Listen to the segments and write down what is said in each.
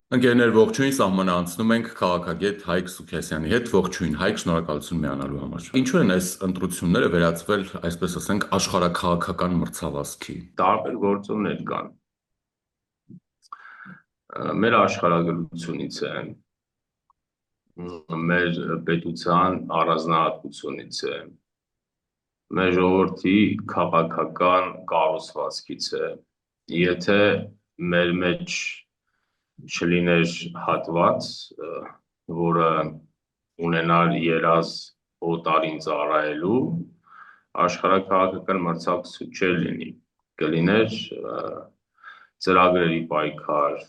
Ընկերներ, ողջույն, սահմանը անցնում ենք քաղաքագետ Հայկ Սուքիասյանի հետ։ Ողջույն, Հայկ, շնորհակալություն միանալու համար։ Ինչու են այս ընտրությունները վերածվել, այսպես ասենք, աշխարհաքաղաքական մրցավազքի։ Տարբեր գործոններ կան։ Մեր աշխարհագրությունից է, մեր պետության առանձնահատկությունից է, մեր ժողովրդի քաղաքական կառուցվածքից է։ Եթե մեր մեջ չլիներ հատված, որը ունենար երազ օտարին ծառայելու, աշխարհաքաղաքական մրցակցություն չէր լինի, կլիներ ծրագրերի պայքար,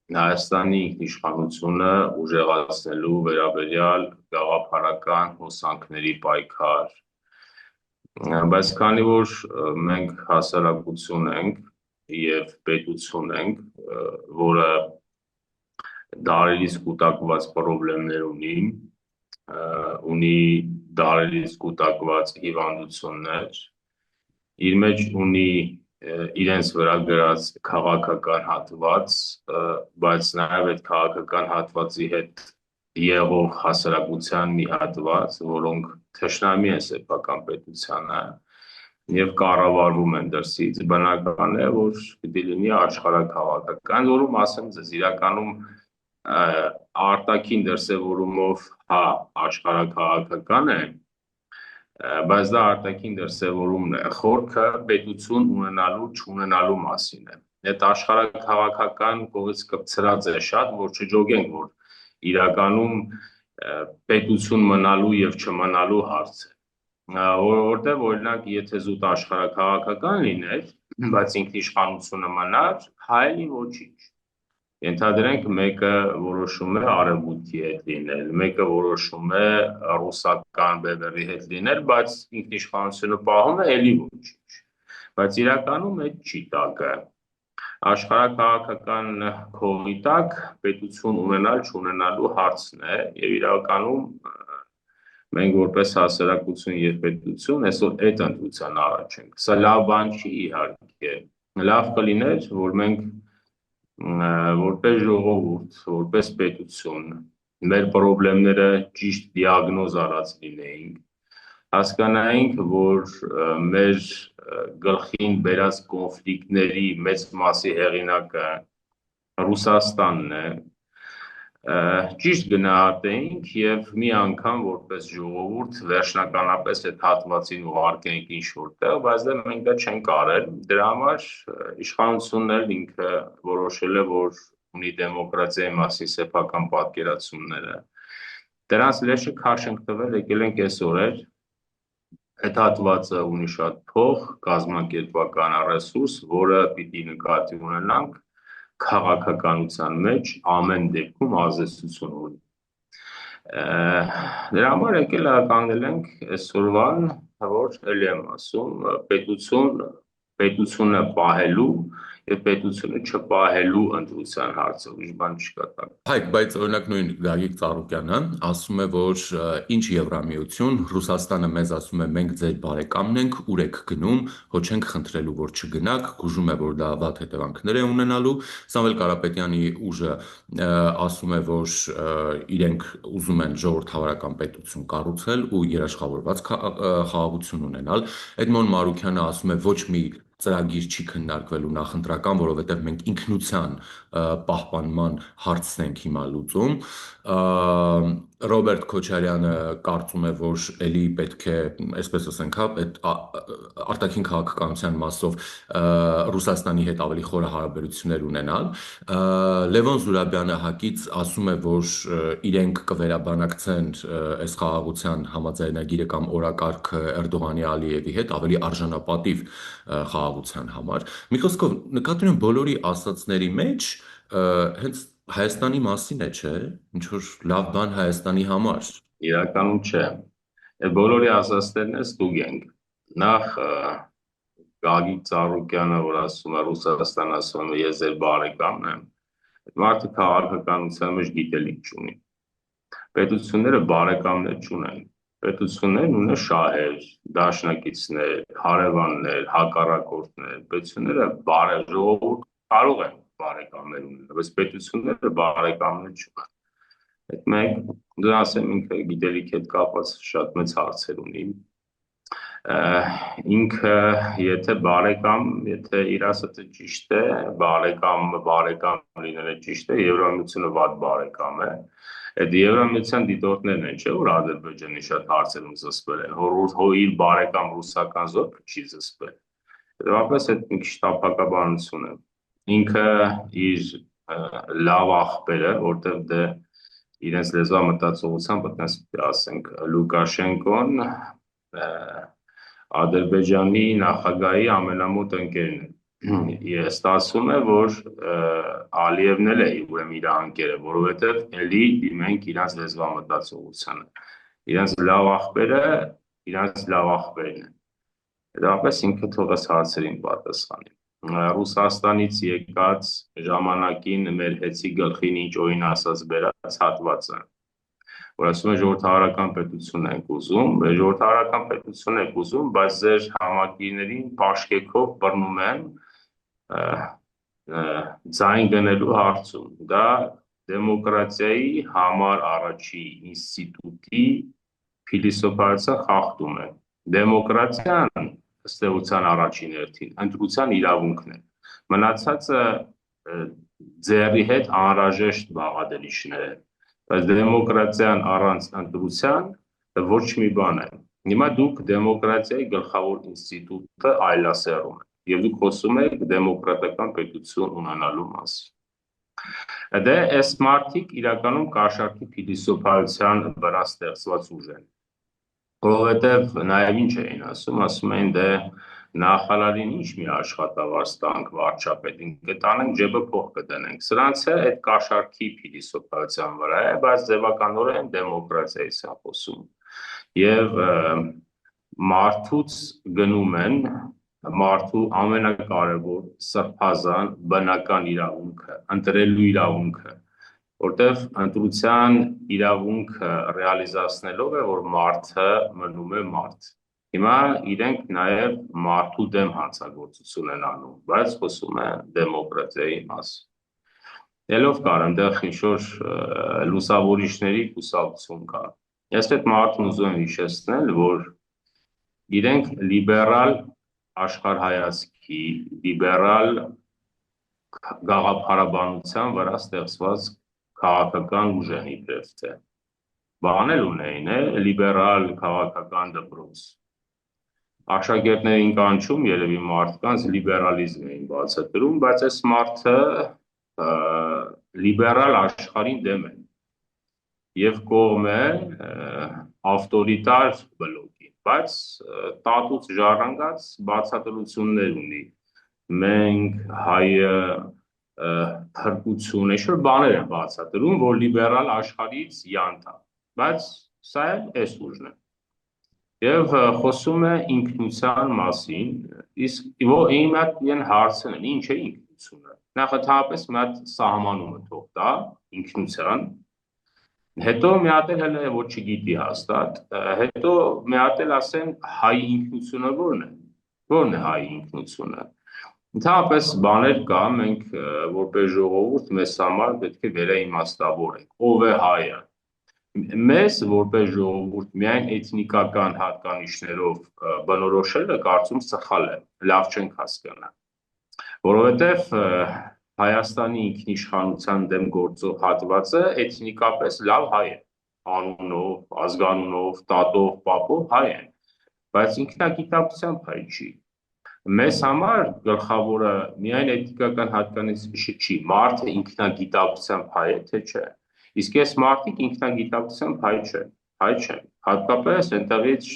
Հայաստանի ինքնիշխանությունը ուժեղացնելու վերաբերյալ գաղափարական հոսանքների պայքար, բայց քանի որ մենք հասարակություն ենք եւ պետություն ենք, որը դարերից կուտակված խնդիրներ ունի դարերից կուտակված հիվանդություններ, իր մեջ ունի իրենց վրա գրած քաղաքական հատված, բայց նաև այդ քաղաքական հատվածի հետ եղող հասարակության մի հատված, որոնք թշնամի են սեփական պետությանը եւ կառավարվում են դրսից, բնական է, որ պիտի լինի աշխարհաքաղաքական, որում ասեմ ձեզ իրականում արտաքին դրսևորումով հա աշխարհաքաղաքական է, բայց դա արտաքին դրսևորումն է, խորքը պետություն ունենալու չունենալու մասին է։ Այդ աշխարհաքաղաքական կողից կպցրած է շատ, որ չջոգենք, որ իրականում պետություն մնալու եւ չմնալու հարց է։ Որտեղ օրինակ, եթե զուտ աշխարհաքաղաքական լիներ, բայց ինքնիշխանությունը մնար, հայելի ոչինչ։ Ենթադրենք մեկը որոշում է արևմուտքի հետ լինել, մեկը որոշում է ռուսական բևեռի հետ լինել, բայց ինքնիշխանությունը պահում է էլի ոչինչ։ Բայց իրականում այդ չի տակը։ Աշխարհաքաղաքական քողի տակ պետություն ունենալ չունենալու հարցն է եւ իրականում մենք որպես հասարակություն եւ պետություն այսօր այդ ընտրության առաջ ենք։ Սա լավ բան չի իհարկե։ Լավ կլիներ, որ մենք որպես ժողովուրդ, որպես պետություն, մեր խնդիրները ճիշտ դիագնոզ արած լինեինք, հասկանայինք, որ մեր գլխին բերած կոնֆլիկտների մեծ մասի հեղինակը Ռուսաստանն է, ճիշտ գնահատեինք եւ մի անգամ որպես ժողովուրդ վերջնականապես այդ հատվածին ուղարկենք ինչ-որ տեղ, բայց դա մենք դա չենք արել։ Դրա համար իշխանությունն էլ ինքը որոշել է, որ ունի դեմոկրատիայի մասի սեփական պատկերացումները։ Դրանց լեշը քաշ ենք տվել, եկել ենք այս օրեր։ Այդ հատվածը ունի շատ փող, կազմակերպական ռեսուրս, որը պիտի նկատի ունենանք քաղաքականության մեջ ամեն դեպքում ազդեցություն ունի։ Դրա համար եկել կանգնել ենք այսօրվան, որ ելի եմ ասում, պետությունը պահելու եւ պետությունը չպահելու ընտրության հարցը, ուրիշ բան չկա տակ։ Հայկ, բայց օրինակ նույն Գագիկ Ծառուկյանը ասում է, որ ինչ Եվրամիություն, Ռուսաստանը մեզ ասում է, մենք ձեր բարեկամն ենք, ուր եք գնում, ոչ ենք խնդրելու, որ չգնաք, գուժում է, որ դա վատ հետևանքներ է ունենալու։ Սամվել Կարապետյանի ուժը ասում է, որ իրենք ուզում են ժողովրդավարական պետություն կառուցել ու երաշխավորված խաղաղություն ունենալ։ Էդմոն Մարուքյանը ասում է, ոչ մի ծրագիր չի քննարկվելու նախընտրական, որովհետև մենք ինքնության պահպանման հարցն ենք հիմա լուծում։ Ռոբերտ Քոչարյանը կարծում է, որ էլի պետք է, այսպես ասենք, հա, այդ արտաքին քաղաքականության մասով Ռուսաստանի հետ ավելի խորը հարաբերություններ ունենալ։ Լևոն Զուրաբյանը հակից ասում է, որ իրենք կվերաբանակցեն այս խաղաղության համաձայնագիրը կամ օրակարգը Էրդողանի Ալիևի հետ ավելի արժանապատիվ խաղաղության համար։ Մի խոսքով նկատի ունեմ բոլորի ասածների մեջ հենց Հայաստանի մասին է, չէ՞, ինչ որ լավ բան Հայաստանի համար։ Իրականում չէ։ Այդ բոլորի ասածներն ստուգ ենք։ Նախ Գագիկ Ծառուկյանը, որ ասում է Ռուսաստան, ասում է ես ձեր բարեկամն եմ, այդ մարդը քաղաքականության մեջ գիտելիք չունի։ Պետությունները բարեկամներ չունեն։ Պետություններն ունեն շահեր, դաշնակիցներ, հարևաններ, հակառակորդներ։ Պետությունները ժողովուրդ կարող են բարեկամներ ունեն, բայց պետությունները բարեկամներ չունեն։ Այդ մենք դու ասեմ ինքը գիտելիքի հետ կապված շատ մեծ հարցեր ունի։ Ինքը եթե իր ասածը ճիշտ է, բարեկամ լինելը ճիշտ է, Եվրամիությունը վատ բարեկամ է։ Այդ Եվրամիության դիտորդներն են, չէ՞ որ Ադրբեջանի շատ հարցերում զսպել են, հո իր բարեկամ ռուսական զորքը չի զսպել։ Հետևաբար այդ մի քիչ տափակաբանություն է։ Ինքը իր լավ աղբերը, որտեղ դե իրենց լեզվա մտածողությամբ ասենք Լուկաշենկոն Ադրբեջանի նախագահի ամենամոտ ընկերն է։ Ստացվում է, որ Ալիևն էլ է ուրեմն իր անկերը, որովհետև էլի դիմենք իրանց լեզվա մտածողությանը։ Իրանց լավ աղբերն են։ Հետևաբար ինքը թող այս հարցերին պատասխանի։ Ռուսաստանից եկած ժամանակին մեր հետի գլխին ինչ օրին ասած բերած հատվածը, որ ասում է ժողովրդավարական պետություն ենք ուզում, ժողովրդավարական պետություն եք ուզում, բայց ձեր համակիրներին պաշկեքով բռնում են ձայն գնելու հարցում։ Դա դեմոկրատիայի համար առաջի ինստիտուտի փիլիսոփայության խախտում է։ Դեմոկրատիան ըստ էության առաջին հերթին ընտրության իրավունքն է։ Մնացածը ձեռի հետ անհրաժեշտ բաղադրիչներ են։ Բայց դեմոկրատիան առանց ընտրության ոչ մի բան է։ Հիմա դուք դեմոկրատիայի գլխավոր ինստիտուտը այլասերում եք, եւ դուք խոսում եք դեմոկրատական պետություն ունենալու մասին։ Դե այս մարդիկ իրականում կաշառքի փիլիսոփայության վրա ստեղծված ուժ են։ Որովհետև նաև ինչ էին ասում էին դե նախարարին ինչ մի աշխատավարձ տանք վարչապետին, կտանենք ջեբը փող կդնենք։ Սրանց է այդ կաշառքի փիլիսոփայության վրա է, բայց ձևականորեն դեմոկրատիայից է խոսում։ Եվ մարդուց գնում են մարդու ամենակարևոր սրբազան բնական իրավունքը, ընտրելու իրավունքը, որտեղ ընտրության իրավունքը ռեալիզացնելով է, որ մարդը մնում է մարդ։ Հիմա իրենք նաև մարդու դեմ հանցագործություն են անում, բայց խոսում է դեմոկրատիայի մասին։ Ելով կար այնտեղ ինչ-որ լուսավորիչների կուսակցություն կա։ Ես այդ մարդուն ուզում եմ հիշեցնել, որ իրենք լիբերալ աշխարհայացքի, լիբերալ գաղափարաբանության վրա ստեղծված քաղաքական ուժ են իբրև թե։ Բան էլ ունեին, լիբերալ քաղաքական դպրոց։ Աշակերտներին կանչում երևի մարդկանց լիբերալիզմ էին բացատրում, բայց այս մարդը լիբերալ աշխարհին դեմ է եւ կողմ է ավտորիտար բլոկի, բայց տատուց ժառանգած բացատրություններ ունի։ Մենք հայը փրկություն, ինչ-որ բաներ են բացատրում, որ լիբերալ աշխարհից յանթա, բայց սա էլ էս ուժն է։ Եվ խոսում է ինքնության մասին, իսկ իմ այդ հարցն են, ինչ է ինքնությունը։ Նախատապես մի հատ սահմանումը թող տա ինքնության, հետո մի հատ էլ հələ որ չգիտի հաստատ, հետո մի հատ էլ ասեն հայ ինքնությունը ո՞րն է հայ ինքնությունը։ Ընդհանրապես բաներ կա, մենք որպես ժողովուրդ մեզ համար պետք է վերաիմաստավորենք, ով է հայը։ Մեզ որպես ժողովուրդ միայն էթնիկական հատկանիշներով բնորոշելը կարծում սխալ է, լավ չենք հասկանա։ Որովհետև Հայաստանի ինքնիշխանության դեմ գործող հատվածը էթնիկապես լավ հայ է, անունով, ազգանունով, տատով, պապով հայ են, բայց ինքնագիտակցությամբ հայ չի։ Մեզ համար գլխավորը միայն էթնիկական հատկանիշը չի, մարդը ինքնագիտակցությամբ հայ է, թե չէ։ Իսկ այս մարդիկ ինքնագիտակցությամբ հայ չեն, հատկապես այնտեղից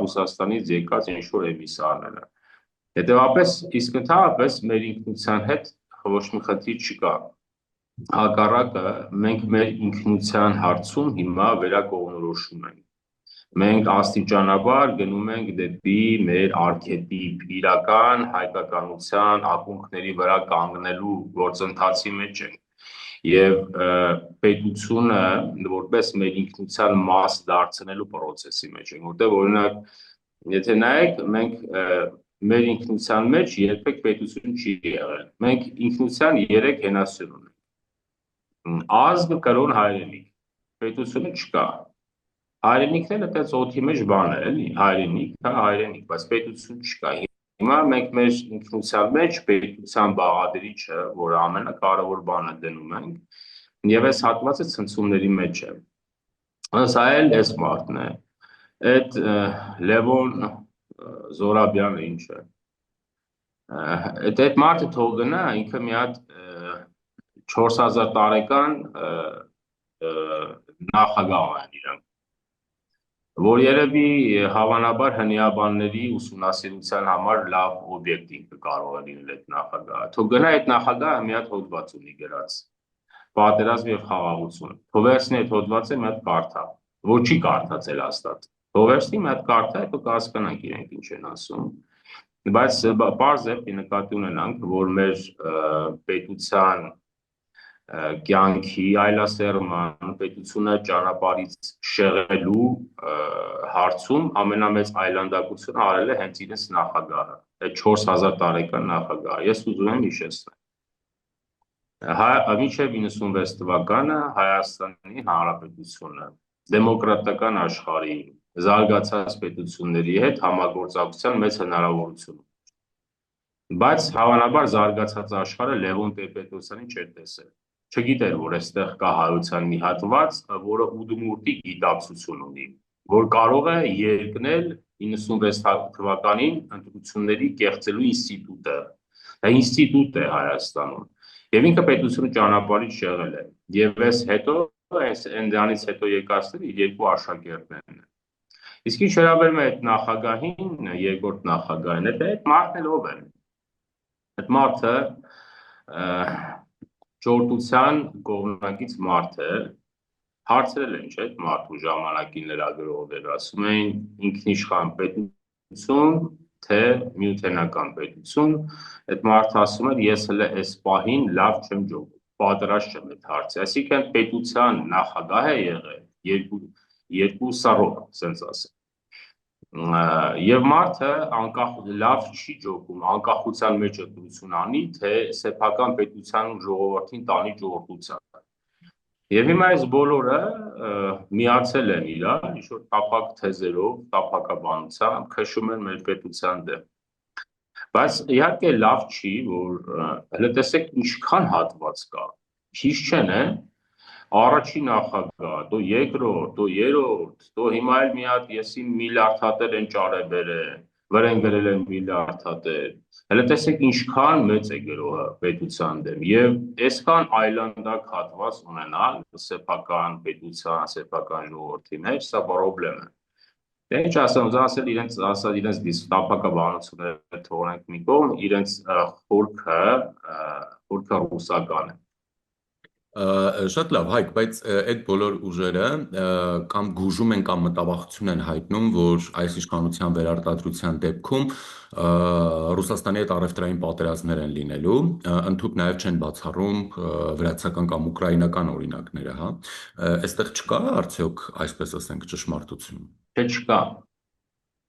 Ռուսաստանից եկած ինչ-որ էմիսարները։ Հետևաբար, իսկ ընդհանրապես մեր ինքնության հետ ոչ մի խնդիր չկա։ Հակառակը, մենք մեր ինքնության հարցում հիմա վերակողմնորոշում ենք։ Մենք աստիճանաբար գնում ենք դեպի մեր արքետիպ, իրական հայկականության ակունքների վրա կանգնելու գործընթացի մեջ ենք։ Եվ պետությունը որպես մեր ինքնության մաս դարձնելու process-ի մեջ ենք, որտեղ օրինակ եթե նայեք մենք մեր ինքնության մեջ երբեք պետություն չի եղել։ Մենք ինքնության 3 հենասյուր ունենք։ Ազգ, կրոն, հայրենիք։ Պետությունը չկա։ Հայրենիքն էլ այդպես օդի մեջ բան է, էլի, հայրենիք, հա, հայրենիք, բայց պետություն չկա։ Հիմա մենք մեր ինքնության մեջ պետության բաղադրիչը, որը ամենակարևոր բանը դնում ենք, եւ այս հատվածը ցնցումների մեջ է։ Սա էլ էս մարդն է։ Այդ Լևոն Զորաբյանը ինչ է։ Այդ մարդը թող գնա, ինքը մի հատ 4000 տարեկան նախագահ են իրենք, որ երևի հավանաբար հնիաբանների ուսումնասիրության համար լավ օբյեկտ ինքը կարող է լինել այդ նախագահը։ Թող գնա այդ նախագահը մի հատ հոդված ունի գրած, պատերազմ եւ խաղաղություն։ Թող վերցնի այդ հոդվածը մի հատ կարդա, որ չի կարդացել հաստատ։ Թող վերցնի մի հատ կարդա, հետո կհասկանանք իրենք ինչ են ասում։ Բայց պարզ է նկատի ունենանք, որ մեր պետության կյանքի այլասերման պետությունը ճանապարհից շեղելու հարցում ամենամեծ այլանդակությունը արել է հենց իրենց նախագահը, այդ 4000 տարեկան նախագահը։ Ես ուզում եմ հիշեցնել։ Մինչև 96 թվականը Հայաստանի Հանրապետությունը դեմոկրատական աշխարհի զարգացած պետությունների հետ համագործակցության մեծ հնարավորություն ունի։ Բայց հավանաբար զարգացած աշխարհը Լևոն Տեր-Պետրոսյանին չէր տեսել։ Չգիտեր, որ այստեղ կա հայության մի հատված, որը ուդմուրտի գիտակցություն ունի, որ կարող է երկնել 96 թվականին ընտրությունների կեղծելու ինստիտուտը։ Դա ինստիտուտ է Հայաստանում։ Եվ ինքը պետությունը ճանապարհից եղել է։ Եվ այս հետո, դրանից հետո եկածները իր երկու աշակերտներն են։ Իսկ ինչ վերաբերում է այդ նախագահին, երկրորդ նախագահին, այդ մարդն էլ ով է։ Այդ մարդը ճորտության կողմնակից մարդ է, հարցրել են, չէ՞, այդ մարդու ժամանակին լրագրողները, ասում էին ինքնիշխան պետություն, թե միութենական պետություն, այդ մարդը ասում էր, ես հələ այս պահին լավ չեմ ջոկում, պատրաստ չեմ այդ հարցի, այսինքն պետության նախագահ է եղել երկու սառոք, ասենց ասեմ։ Եվ մարդը լավ չի ջոկում, անկախության մեջ ընտրություն անի, թե սեփական պետության ժողովրդին տանի ճորտության։ Եվ հիմա այս բոլորը միացել են իրար, ինչ-որ տափակ թեզերով, տափակաբանությամբ քշում են մեր պետության դեմ։ Բայց իհարկե լավ չի, որ հələ տեսեք ինչքան հատված կա։ Քիչ չեն, առաջին նախագահ, դո երկրորդ, դո երրորդ, դո հիմա էլ մի հատ եսի միլիարդատեր են ճարեբերը, վրեն գրել են միլիարդատեր։ Հələ տեսեք ինչքան մեծ է գրոհը պետության դեմ եւ այսքան այլանդակ հատված ունենալ սեփական պետության, սեփական ժողովրդի մեջ, սա պրոբլեմ է։ Դե ինչ ասեմ, ասել իրենց դիստապակաբանությունները թողնենք մի կողմ, իրենց խորքը ռուսական է։ Շատ լավ, Հայկ, բայց այդ բոլոր ուժերը կամ գուժում են կամ մտավախություն են հայտնում, որ այս իշխանության վերարտադրության դեպքում Ռուսաստանի հետ առևտրային պատերազմներ են լինելու, ընդհուպ նաև չեն բացառում վրացական կամ ուկրաինական օրինակները, հա։ Այստեղ չկա արդյոք, այսպես ասենք, ճշմարտություն։ Չէ, չկա։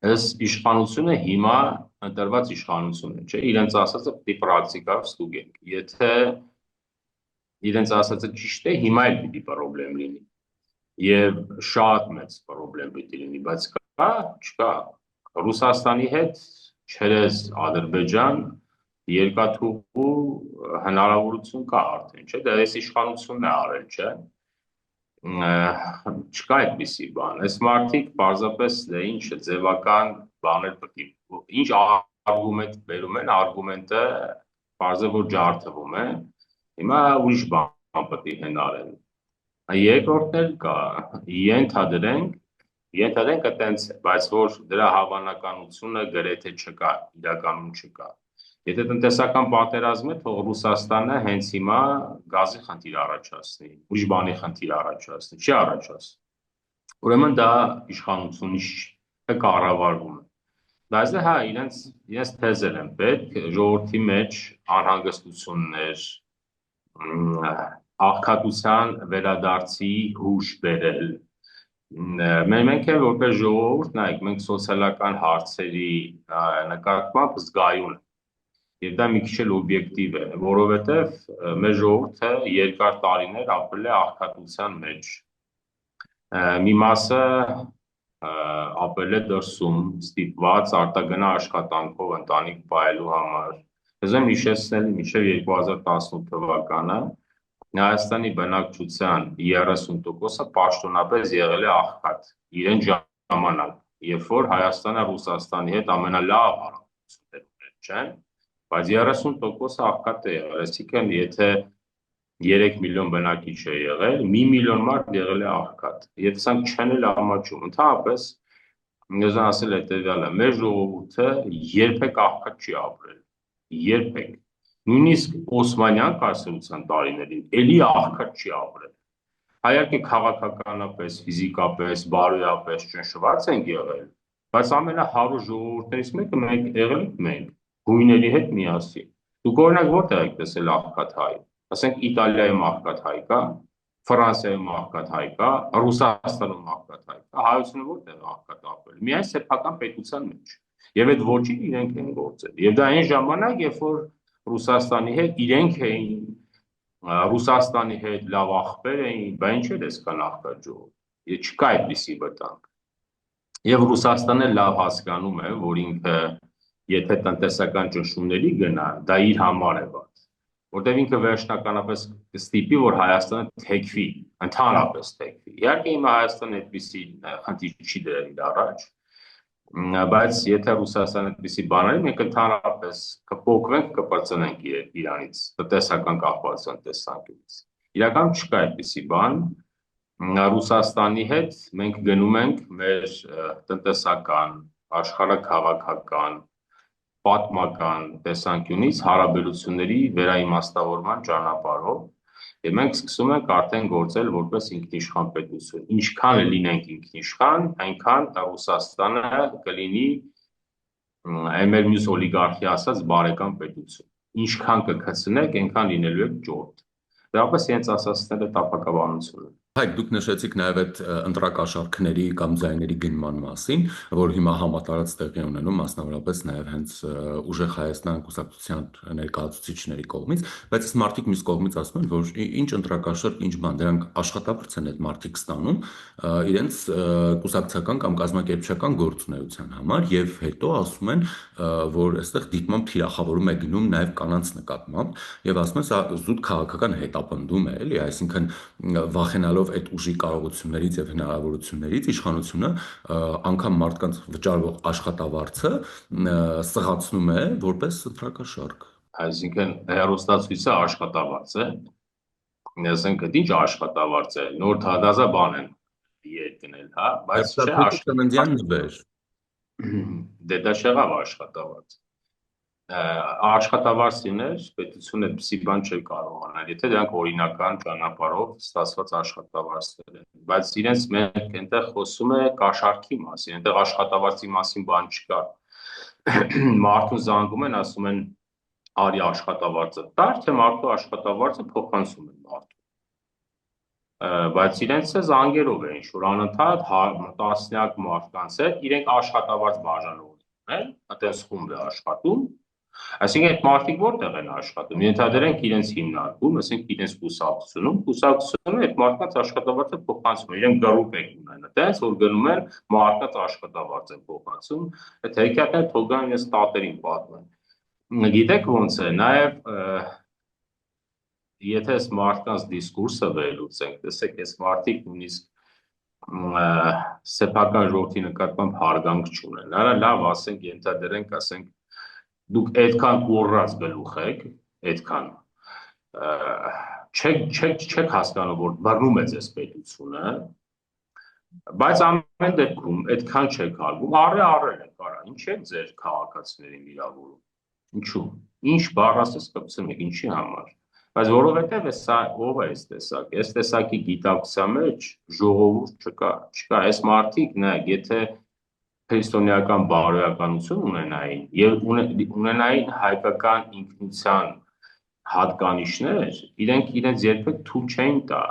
Այս իշխանությունը հիմա ընտրված իշխանություն է, չէ, իրենց ասածը պիտի պրակտիկայով ստուգենք։ Եթե իրենց ասածը ճիշտ է, հիմա էլ պիտի պրոբլեմ լինի։ Եվ շատ մեծ պրոբլեմ պիտի լինի, բայց կա, չկա։ Ռուսաստանի հետ չերես Ադրբեջան երկաթուղու հնարավորություն կա արդեն, չէ՞, դա այս իշխանությունն է արել, չէ՞։ Չկա այդպիսի բան։ Այս մարդիկ պարզապես ինչ ձևական բաներ պետք է ինչ արգումենտ բերում են, արգումենտը պարզը որ ջարդվում է։ Հիմա ուրիշ բան պետք է հնարեն։ Երկրորդն էլ կա, ենթադրենք այտենց է, բայց որ դրա հավանականությունը գրեթե չկա, իրականում չկա։ Եթե տնտեսական պատերազմ է, թող Ռուսաստանը հենց հիմա գազի խնդիր առաջացնի, ուրիշ բանի խնդիր առաջացնի, չի առաջացնի։ Ուրեմն դա իշխանությունի կառավարվում է։ Բայց հա, իրենց թեզեր են պետք, ժողովրդի մեջ անհանգստություններ, աղքատության վերադարձի հուշ բերել, Մենք էլ որպես ժողովուրդ, նայեք, մենք սոցիալական հարցերի նկատմամբ զգայուն ենք։ Եվ դա մի քիչ էլ օբյեկտիվ է, որովհետև մեր ժողովուրդը երկար տարիներ ապրել է աղքատության մեջ։ Մի մասը ապրել է դրսում, ստիպված արտագնա աշխատանքով ընտանիք պահելու համար։ Ուզում եմ հիշեցնել մինչև 2018 թվականը Հայաստանի բնակչության 30%-ը պաշտոնապես եղել է աղքատ իրեն ժամանակ, երբ որ Հայաստանը Ռուսաստանի հետ ամենալավ հարաբերություններ ուներ, չէ՞։ Բայց 30%-ը աղքատ է եղել, այսինքն եթե 3 միլիոն բնակիչ է եղել, 1 միլիոն մարդ եղել է աղքատ։ Եվ սրանք չեն էլ ամաչում։ Ընդհանրապես ուզում ասել հետևյալը, մեր ժողովուրդը երբեք աղքատ չի ապրել։ Երբեք։ Նույնիսկ Օսմանյան կայսրության տարիներին էլի աղքատ չի ապրել։ Հայերքը քաղաքականապես, ֆիզիկապես, բարոյապես ճնշված ենք եղել, բայց ամենահարու ժողովուրդներից մեկը մենք եղել ենք մենք, գույների հետ միասին։ Դուք օրինակ որտեղ եք տեսել աղքատ հայ։ Ասենք Իտալիայում աղքատ հայ կա, Ֆրանսիայում աղքատ հայ կա, Ռուսաստանում աղքատ հայ կա, հայությունը որտեղ է աղքատ ապրել։ Միայն սեփական պետության մեջ։ Եվ այդ ոչինչ իրենք են գործել։ Եվ դա այն ժամանակ, երբ որ Ռուսաստանի հետ իրենք էին Ռուսաստանի հետ լավ ախպեր էին, բա ինչ էր այսքան աղքատ ժողովուրդ։ Չկա այդպիսի վտանգ։ Եվ Ռուսաստանը լավ հասկանում է, որ ինքը եթե տնտեսական ճնշումների գնա, դա իր համար է վատ։ Որտեւ ինքը վերջնականապես կստիպի, որ Հայաստանը թեքվի, ընդհանրապես թեքվի։ Իհարկե հիմա Հայաստանը այդպիսի խնդիր չի դրել իր առաջ, բայց եթե Ռուսաստանը այդպիսի բաներ, մենք ընդհանրապես կփոխվենք, կպրծնենք Իրանից, տնտեսական կախվածության տեսանկյունից։ Իրականում չկա այդպիսի բան։ Ռուսաստանի հետ մենք գնում ենք մեր տնտեսական, աշխարհաքաղաքական, պատմական տեսանկյունից հարաբերությունների վերաիմաստավորման ճանապարհով, եւ մենք սկսում ենք արդեն գործել որպես ինքնիշխան պետություն։ Ինչքան լինենք ինքնիշխան, այնքան Ռուսաստանը կլինի մեր մյուս օլիգարխի ասած բարեկամ պետություն։ Ինչքան կգցնեք, այնքան լինելու եք ճորտ։ Դրապես իրենց ասածները տապակաբանություն են։ Հայք դուք նշեցիք նաև այդ ընտրակաշառքների կամ ձայների գնման մասին, որ հիմա համատարած տեղի ունենում, մասնավորապես նաև հենց ուժեղ Հայաստան կուսակցության ներկայացուցիչների կողմից, բայց այս մարդիկ մյուս կողմից ասում են, որ ինչ ընտրակաշառք, ինչ բան, դրանք աշխատավարձ են այդ մարդիկ ստանում իրենց կուսակցական կամ կազմակերպչական գործունեության համար եւ հետո ասում են, որ այստեղ դիտմամբ թիրախավորում է գնում նաև կանանց նկատմամբ եւ ասում են, սա զուտ քաղաքական հետապնդում է, էլի, այսինքն վախենալով այդ ուժի կարողություններից եւ հնարավորություններից իշխանությունը անգամ մարդկանց վճարվող աշխատավարձը սղացնում է որպես ընտրակաշառք։ Այսինքն հերոստացույցը աշխատավարձ է։ Ասենք դա ինչ աշխատավարձ է, նոր դադազաբան են երկնել, հա, բայց չէ աշխատավարձ նվեր։ Դե դա չեղավ աշխատավարձ։ Աշխատավարձիներ պետությունը այդպիսի բան չէ կարող անել, եթե դրանք օրինական ճանապարհով ստացված աշխատավարձներ են, բայց իրենց մենք այնտեղ խոսում է կաշառքի մասին, այնտեղ աշխատավարձի մասին բան չկա։ Մարդուն զանգում են, ասում են արի աշխատավարձը տար, թե մարդու աշխատավարձը փոխանցում են մարդու։ Բայց իրենց զանգերով է ինչ-որ անընդհատ տասնյակ մարդկանց հետ իրենք աշխատավարձ բաժանող են, այդպես խումբ է աշխատում։ Այսինքն այդ մարդիկ որտեղ են աշխատում։ Ենթադրենք իրենց հիմնարկում, ասենք իրենց կուսակցությունում այդ մարդկանց աշխատավարձը փոխանցում են, իրենք գրուպ են ունեն, այդպես որ գնում են մարդկանց աշխատավարձ են փոխանցում, այդ հեքիաթները թողան իրենց տատերին պատմեն։ Գիտեք ոնց է, նաև եթե այս մարդկանց դիսկուրսը վերլուծենք, տեսեք, այս մարդիկ նույնիսկ սեփական ժողովրդի նկատմամբ հարգանք չունեն։ Արա լավ, ասենք, ենթադրենք, ասենք, դուք այդքան կոռած գլուխ եք, այդքան չեք հասկանում, որ բռնում է ձեզ պետությունը, բայց ամեն դեպքում այդքան չեք հարգում, առել եք, արա, ինչ է ձեր քաղաքացիներին վիրավորում։ Ինչու՞։ Ինչ բառ ասես կպցնեք, ինչի համար։ Բայց որովհետև սա ով է այս տեսակ, այս տեսակի գիտակցության մեջ ժողովուրդ չկա, այս մարդիկ, նայեք, եթե քրիստոնեական բարոյականություն ունենային եւ ունենային հայկական ինքնության հատկանիշներ, իրենք իրենց երբեք թույլ չէին տա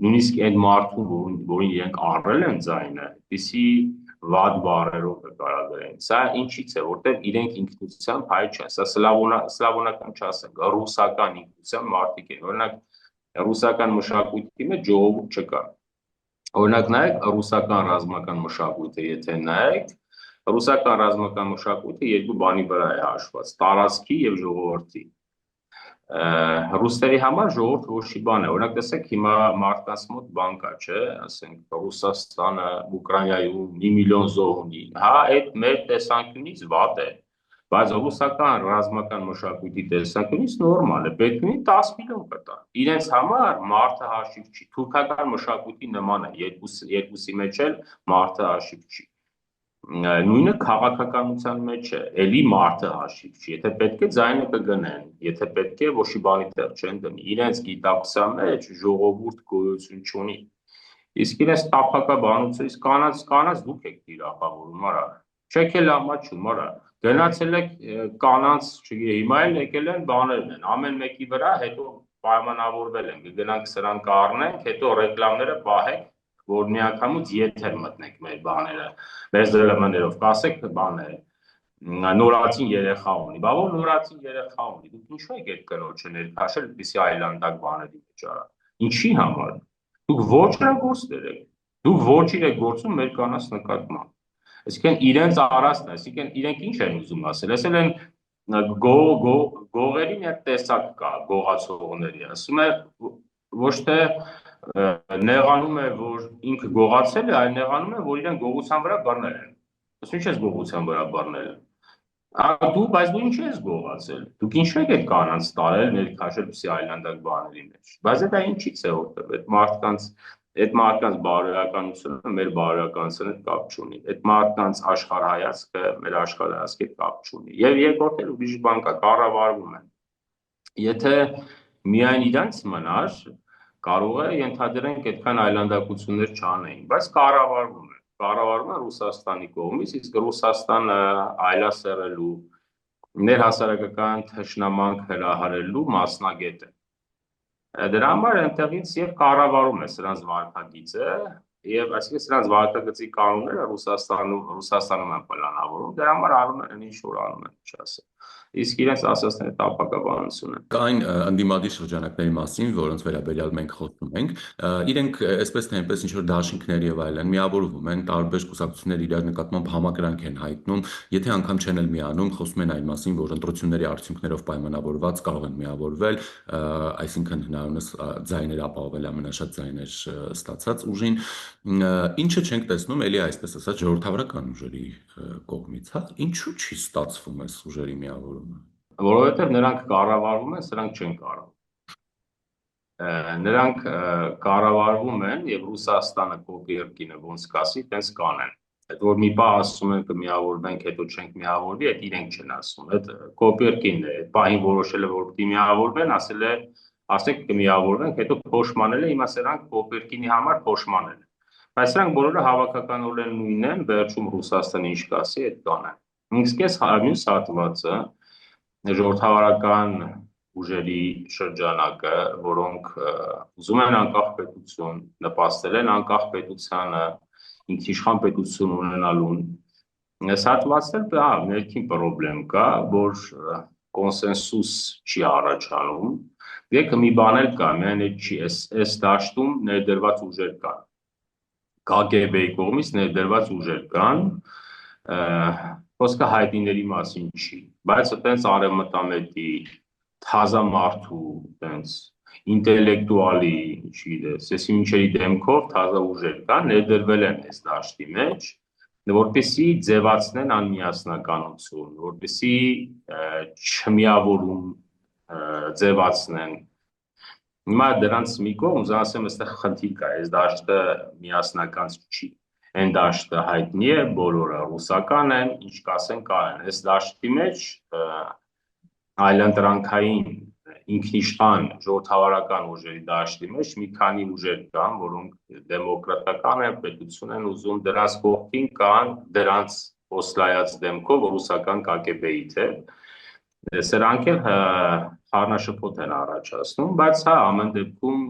նույնիսկ այդ մարդուն, որին իրենք առել են ձայնը, այդպիսի վատ բառերով կկարագրեն։ Սա ինչից է, որտեղ իրենք ինքնությամբ հայ չեն։ Սա սլավոնական չասենք, ռուսական ինքնությամբ մարդիկ են։ Օրինակ, ռուսական մշակույթի մեջ ժողովուրդ չկա։ Օրինակ նայեք ռուսական ռազմական մշակույթը, եթե նայեք, ռուսական ռազմական մշակույթը երկու բանի վրա է հաշված՝ տարածքի եւ ժողովրդի։ Ռուսների համար ժողովուրդ ոչ մի բան է։ Օրինակ տեսեք, հիմա մարդկանց մոտ բան կա, չէ, ասենք Ռուսաստանը Ուկրաինայում 1 միլիոն զոհ ունի։ Հա, այդ մեր տեսանկյունից վատ է, բայց ռուսական ռազմական մշակույթի տեսանկյունից նորմալ է։ Պետք ունի 10 միլիոն կտա։ Իրենց համար մարդը հաշիվ չի։ Թուրքական մշակույթի նման է, երկուսի մեջ էլ մարդը հաշիվ չի։ Նույնը քաղաքականության մեջ է, էլի մարդը հաշիվ չի, եթե պետք է ձայնը կգնեն, եթե պետք է ոչ մի բանի տեղ չեն դնի, իրենց գիտակցության մեջ ժողովուրդ գոյություն չունի, իսկ իրենց տափակաբանությունից կանանց դուք եք թիրախավորում, արա, չեք էլ ամաչում, արա, գնացել եք կանանց, հիմա էլ եկել են բաներն են, ամեն մեկի վրա հետո պայմանավորվել են, գնանք սրանք առնենք, հետո ռեկլամները պահենք, որ միանգամից եթեր մտնենք մեր բաները, մեր զրույցներով, կասեք բան է, նորացին երեխա ունի, բա որ նորացին երեխա ունի, դուք ինչու եք այդ կնոջը ներքաշել, այդպիսի այլանդակ բաների մեջ արա, ինչի համար, դուք ոչրագործ եք, դուք ոչիր եք գործում մեր կանանց նկատմամբ, այսինքն իրենց առածն է, այսինքն իրենք ինչ են ուզում ասել, ասել են գողերի մի տեսակ կա, գողացողների, ասում է ոչ թե նեղանում է, որ ինքը գողացել է, այլ նեղանում է, որ իրեն գողության վրա բռնել են։ Ոսի ինչ ես գողության վրա բռնել են։ Բայց դու ինչ ես գողացել։ Դուք ինչու եք այդ կանանց տարել, ներքաշել պսի այլանդակ բաների մեջ։ Բայց դա ինչից է որտեղ այդ մարդկանց բարոյականությունը մեր բարոյականության հետ կապ չունի։ Այդ մարդկանց աշխարհայացքը մեր աշխարհայացքի հետ կապ չունի։ Եվ երկրորդը ուրիշ բան կա, կառավարվում են։ Եթե միայն իրանց մնար, կարող է ենթադրենք այդքան այլանդակություններ չանեին, բայց կառավարվում է Ռուսաստանի կողմից, իսկ Ռուսաստանը այլասերելու, ներհասարակական թշնամանք հրահարելու մասնագետ է։ Դրա համար այնտեղից եւ կառավարում է սրանց վարքագիծը, եւ այսինքն սրանց վարքագծի կանոնները Ռուսաստանում են պլանավորում, դրա համար անում են ինչ որ անում են, չասեմ։ Իսկ իրենց ասածները տապակաբանություն են։ Կային ընդդիմադիր շրջանակների մասին, որոնց վերաբերյալ մենք խոսում ենք, իրենք այսպես թե այնպես ինչ որ դաշինքներ եւ այլն միավորվում են, տարբեր կուսակցություններ իրար նկատմամբ համակրանք են հայտնում, եթե անգամ չեն էլ միանում, խոսում են այն մասին, որ ընտրությունների արդյունքներով պայմանավորված կարող են միավորվել, այսինքն հնարավորինս ձայներ ապահովել ամենաշատ ձայներ ստացած ուժին, ինչը չենք տեսնում էլի այսպես ասած ժողովրդավարական ուժերի կողմից, հա, ինչու չի ստացվում այս ուժերի միավորումը։ Որովհետև նրանք կառավարվում են, սրանք չեն կառավարվում։ Նրանք կառավարվում են եւ Ռուսաստանը կոպերկինը ոնց կասի, տենց կանեն։ Այդ որ մի բան ասում են կմիավորվենք, հետո չենք միավորվի, այդ իրենք չեն ասում։ Այդ կոպերկինն է, այդ պահին որոշել է որ պիտի միավորվեն, ասել է, ասեք կմիավորվենք, հետո փոշմանել է, հիմա սրանք կոպերկինի համար փոշմանել են։ Բայց սրանք բոլորը հավաքականորեն նույնն են, վերջում Ռուսաստանը ինչ կասի, այդ կանեն։ Իսկ այս մյուս հատվածը ժողովրդավարական ուժերի շրջանակը, որոնք ուզում են անկախ պետություն, նպաստել են անկախ պետությանը, ինքնիշխան պետություն ունենալուն, այս հատվածել ներքին պրոբլեմ կա, որ կոնսենսուս չի առաջանում, եկը մի բան էլ կա, միայն այս դաշտում ներդրված ուժեր կան, KGB-ի կողմից ներդրված ուժեր կան, խոսքը հայտիների մասին չի, բայց այտենց արևմտամետի, թազա մարդու, այտենց ինտելեկտուալի, չգիտես, եսի մինչերի դեմքով թազա ուժեր կան, ներդրվել են այս դաշտի մեջ, որպեսզի ձևացնեն անմիասնականություն, որպեսզի չմիավորում ձևացնեն։ Հիմա դրանց մի կողմ, ուզում ասեմ, այստեղ խնդիր կա, այս դաշտը միասնական չի։ Այն դաշտը հայտնի է, բոլորը ռուսական են, ինչ կասեն կարեն։ Այս դաշտի մեջ այլընտրանքային ինքնիշխան ժողովրդավարական ուժերի դաշտի մեջ մի քանի ուժեր կան, որոնք դեմոկրատական են, պետություն են ուզում, դրանց կողքին կան դրանց օսլայած դեմքով ռուսական KGB-ի թե սրանք էլ խառնաշփոթ են առաջացնում, բայց հա ամեն դեպքում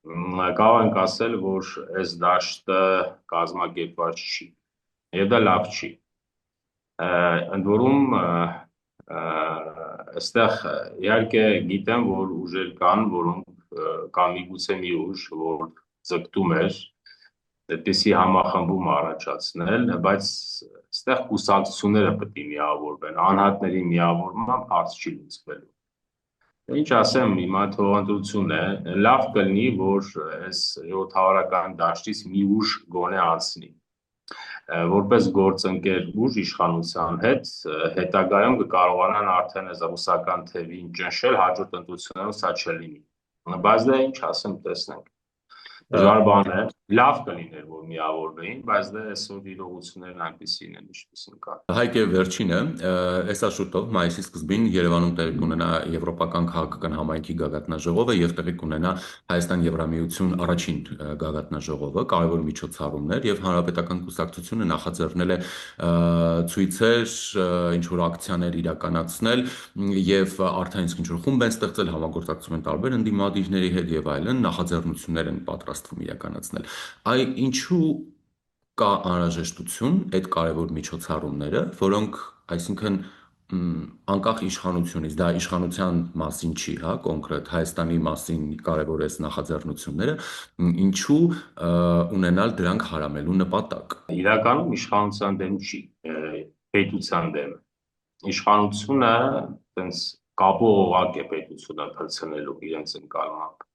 Կարող ենք ասել, որ այս դաշտը կազմակերպված չի, եւ դա լավ չի։ Ընդ որում այստեղ իհարկե գիտեմ, որ ուժեր կան, որոնք կամ միգուցե մի ուժ, որ ձգտում էր այդպիսի համախմբում առաջացնել, բայց այստեղ կուսակցությունները պետք է միավորվեն, անհատների միավորմամբ հարց չի լուծվելու։ Ինչ ասեմ, հիմա թողանտրություն է, լավ կլինի, որ այս ժողովրդավարական դաշտից մի ուժ գոնե անցնի, որպես գործընկեր ուժ իշխանության հետ, հետագայում կկարողանան արդեն այս ռուսական թևին ճնշել, հաջորդ ընտրություններում սա չլինի։ Բայց դա ինչ ասեմ, տեսնենք։ Դժվար բան է, լավ կլիներ, որ միավորվեին, բայց դա այսօր իրողություններն այնպիսին են, ինչպիսին կան։ Հայկ եւ վերջինը, այս շուտով մայիսի սկզբին Երևանում տեղի կունենա Եվրոպական քաղաքական համայնքի գագաթնաժողովը եւ տեղի կունենա Հայաստան-Եվրամիություն առաջին գագաթնաժողովը, կարևոր միջոցառումներ եւ հանրապետական կուսակցությունը նախաձեռնել է ցույցեր, ինչ որ ակցիաներ իրականացնել եւ արդեն ինչ որ խումբ են ստեղծել, համագործակցում են տարբեր ընդդիմադիրների հետ եւ այլն, նախաձեռնություններ են պատրաստվում իրականացնել։ Այ ինչու կա անհրաժեշտություն այդ կարևոր միջոցառումները, որոնք, այսինքն, անկախ իշխանությունից, դա իշխանության մասին չի, հա, կոնկրետ Հայաստանի մասին կարևոր այս նախաձեռնությունները, ինչու ունենալ դրանք հարամելու նպատակ։ Իրականում իշխանության դեմ չի, պետության դեմ։ Իշխանությունը տենց կապող է պետությունը փրցնելու իրենց ընկալմամբ։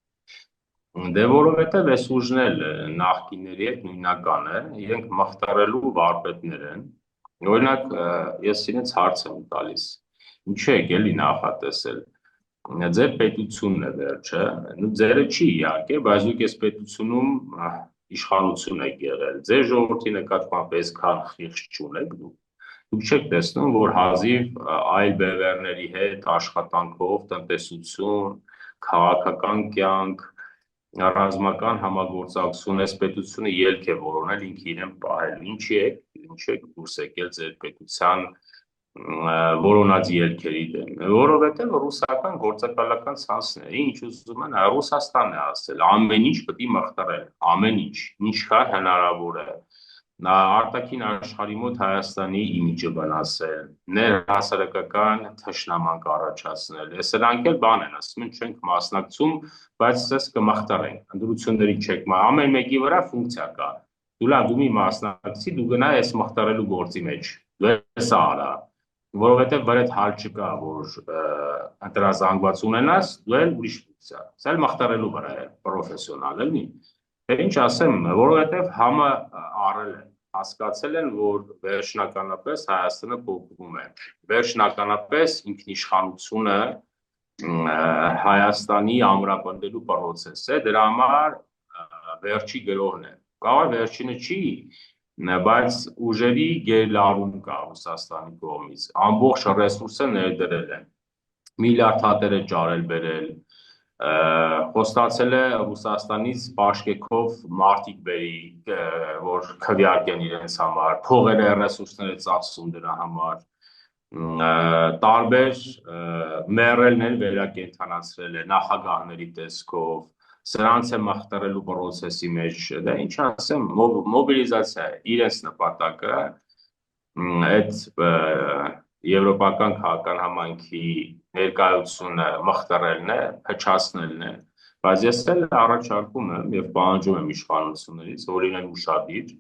Դե որովհետև այս ուժն էլ նախկինների հետ նույնական է, իրենք մխտարելու վարպետներ են։ Օրինակ, ես իրենց հարց եմ տալիս. ինչու եք էլի նախատեսել։ Ձեր պետությունն է վերջը, ձերը չի իհարկե, բայց դուք այս պետությունում իշխանություն եք եղել։ Ձեր ժողովրդի նկատմամբ այսքան խիղճ չունեք դուք։ Դուք չեք տեսնում, որ հազիվ այլ բևեռների հետ աշխատանքով տնտեսություն, քաղաքական կյանք, ռազմական համագործակցություն, այս պետությունը ելք է որոնել ինքը իրեն պահել։ Ինչի եք դուրս եկել ձեր պետության որոնած ելքերի դեմ, որովհետև ռուսական գործակալական ցանցն է, ինչ ուզում են, Ռուսաստանն է ասել, ամեն ինչ պետք է մխտարել, ամեն ինչ, ինչքան հնարավոր է։ Արտաքին աշխարհի մոտ Հայաստանի իմիջը վնասել, ներհասարակական թշնամանք առաջացնել։ Սրանք էլ բան են, ասում են չենք մասնակցում, բայց ցես կմախտարենք, ընդրությունների չեք, ամեն մեկի վրա ֆունկցիա կա։ Դու լավ, դու մի մասնակցի, դու գնա այս մխտարելու գործի մեջ, դու սա արա, որովհետև վեր այդ հալ չկա, որ ընտրազանգված ունենաս, դու էլ ուրիշ ֆունկցիա, սա էլ մխտարելու վրա է, պրոֆեսիոնալ էլի։ Թե ինչ ասեմ, որովհետև համը առել են, հասկացել են, որ վերջնականապես Հայաստանը փոխվում է, վերջնականապես ինքնիշխանությունը Հայաստանի ամրապնդելու պրոցես է, դրա համար վերջի գրոհն է, կարող վերջինը չի, բայց ուժերի գերլարում կա Ռուսաստանի կողմից, ամբողջ ռեսուրսը ներդրել են, միլիարդ հատեր է ճարել բերել, խոստացել է Ռուսաստանից պաշկեքով մարդիկ բերի, որ քվեարկեն իրենց համար, փողերը ռեսուրսներ է ծախսում դրա համար, տարբեր մեռելներ վերակենդանացրել է նախագահների տեսքով, սրանց է մխտարելու պրոցեսի մեջ, դա ինչ ասեմ, մոբիլիզացիա է, իրենց նպատակը այդ եվրոպական քաղաքական համայնքի ներկայությունը մխտարելն է, փչացնելն է, բայց ես էլ առաջարկում եմ եւ պահանջում եմ իշխանություններից, որ իրեն ուշադիր,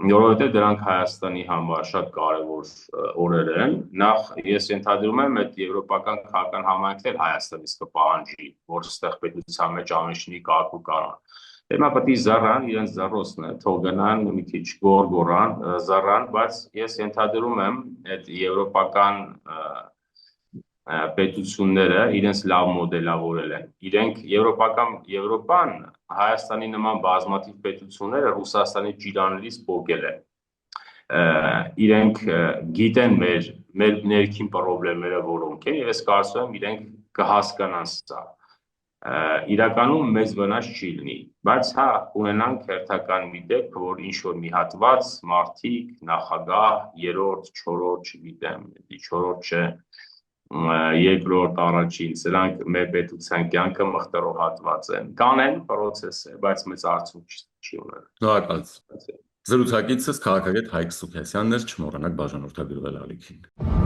որովհետև դրանք Հայաստանի համար շատ կարևոր օրեր են, նախ ես ենթադրում եմ այդ եվրոպական քաղաքական համայնքն էլ Հայաստանից կպահանջի, որ ստեղ պետության մեջ ամեն ինչի կարգ ու կանոն։ Հիմա պետք է զառան, իրենց զառոսն է, թող գնան մի քիչ գոռան, զառան, բայց ես ենթադրում եմ այդ եվրոպական պետությունները իրենց լավ մոդելավորել են։ Իրենք Եվրոպան Հայաստանի նման բազմաթիվ պետությունները Ռուսաստանի ջիրաներից փոխել են։ Իրենք գիտեն մեր ներքին խնդիրները որոնք են, եւ ես կարծում եմ իրենք կհասկանան սա։ Իրականում մեծ վնաս չի լինի, բայց հա ունենանք հերթական մի դեպք, որ ինչ որ մի հատված մարդիկ, նախագահ, երրորդ, չորրորդ, չգիտեմ, չորրորդ չէ, երկրորդ, առաջին, սրանք մեր պետության կյանքը մխիթարոհատված են։ Կանեն process է, բայց մեծ արդյունք չի ունենա։ Շնորհակալ։ Զրուցակիցս քաղաքագետ Հայկ Սուքասյանն էր, չմոռանաք բաժանորդագրվել ալիքին։